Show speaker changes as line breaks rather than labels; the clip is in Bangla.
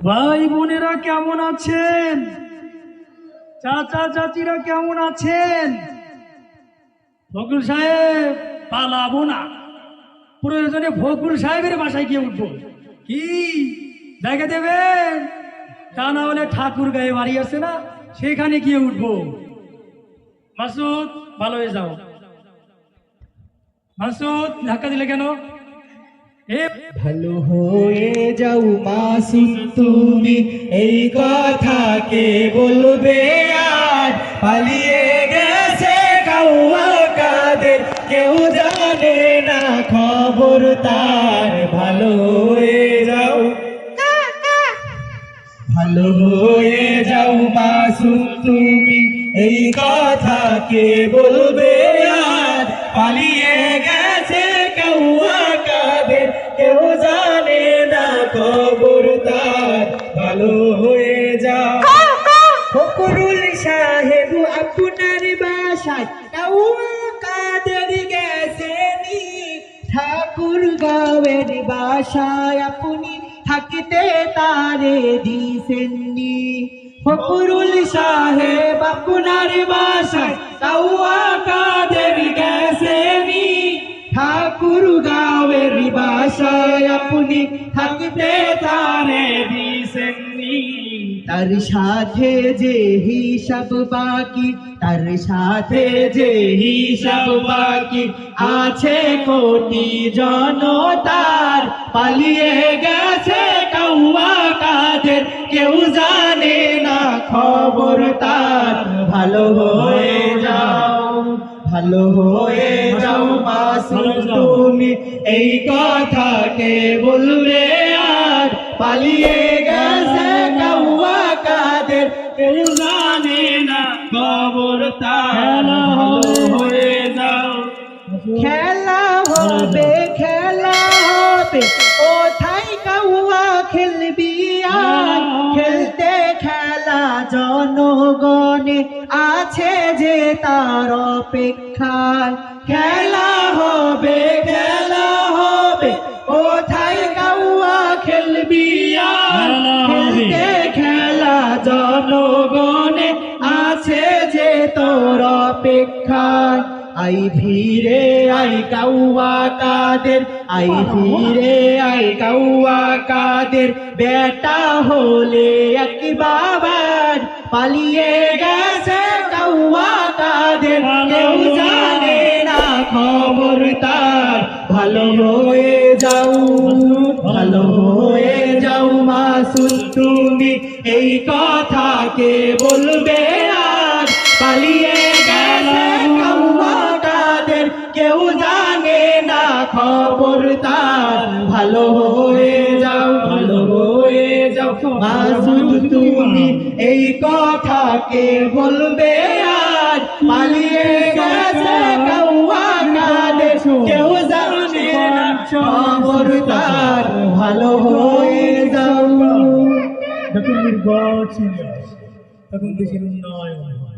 ভাই বোনেরা কেমন আছেন? চাচা চাচিরা কেমন আছেন? ফখরুল সাহেব পালাবো না, প্রয়োজনে ফখরুল সাহেবের বাসায় গিয়ে উঠবো। কি জায়গা দেবেন? তা না হলে ঠাকুর গায়ে বাড়ি আছে না, সেখানে গিয়ে উঠবো। মাসুদ ভালো হয়ে যাও। মাসুদ ধাক্কা দিলে কেন?
ভালো হয়ে যাও মাসুদ তুমি, এই কথা কে বলবে আর? পালিয়ে গেছে কাউয়া কাদের, কেউ জানে না খবর তার। ভালো হয়ে যাও, ভালো হয়ে যাও মাসুদ তুমি, এই কথা কে বলবে আর? পালিয়ে গেছে কাউয়া কাদের, কেউ জানে না খবর তার। ভালো হয়ে যাও। ফখরুল সাহেব আপনার বাসায় কাউয়া কাদের গেছেনি, ঠাকুর গাঁয়ের বাসায় আপনি থাকতে তারে দিছেননি। ফখরুল সাহেব আপনার বাসায় কাউয়া কাদের গেছেনি, ঠাকুর গাঁয়ের বাসায় আপনি থাকতে তারে দিছেননি। তার সাথে যে হিসাব বাকি, তার সাথে যে হিসাব বাকি আছে কোটি জনতার। পালিয়ে গেছে কাউয়া কাদের, কেউ জানে না খবর তার। ভালো হয়ে যাও, ভালো হয়ে যাও মাসুদ তুমি, এই কথা কে বলবে আর? পালিয়ে গেছে কাউয়া কাদের, কেউ জানে না খবর তার। ভালো হয়ে যাও। খেলা হবে, খেলা হবে, কোথায় কাউয়া খেলবি আর? খেলতে খেলা জনগণে আছে যে তার অপেক্ষায়। খেলা হবে, খেলা হবে, কোথায় কাউয়া খেলবি আর? খেলতে খেলা জনগণে আছে যে তোর অপেক্ষায়। আই ভিড়ে আই কাউয়া কাদের, আই ভিড়ে আই কাউয়া কাদের, বেটা হলে এক বাবার। পালিয়ে গেছে কাউয়া কাদের, কেউ জানে না খবর তার। ভালো হয়ে যাও, ভালো হয়ে যাও মাসুদ তুমি, এই কথা কে বলবে আর? পালিয়ে গেছে কাউয়া কাদের, কেউ জানে না খবর তার। ভালো হয়ে যাও, ভালো হয়ে যাও মাসুদ তুমি, এই কথা কে বলবে আর? পালিয়ে গেছে কাউয়া কাদের, কেউ জানে না খবর তার। ভালো হয়ে যাও।
যখন নির্বাচন আসে তখন দেশের উন্নয়ন হয়।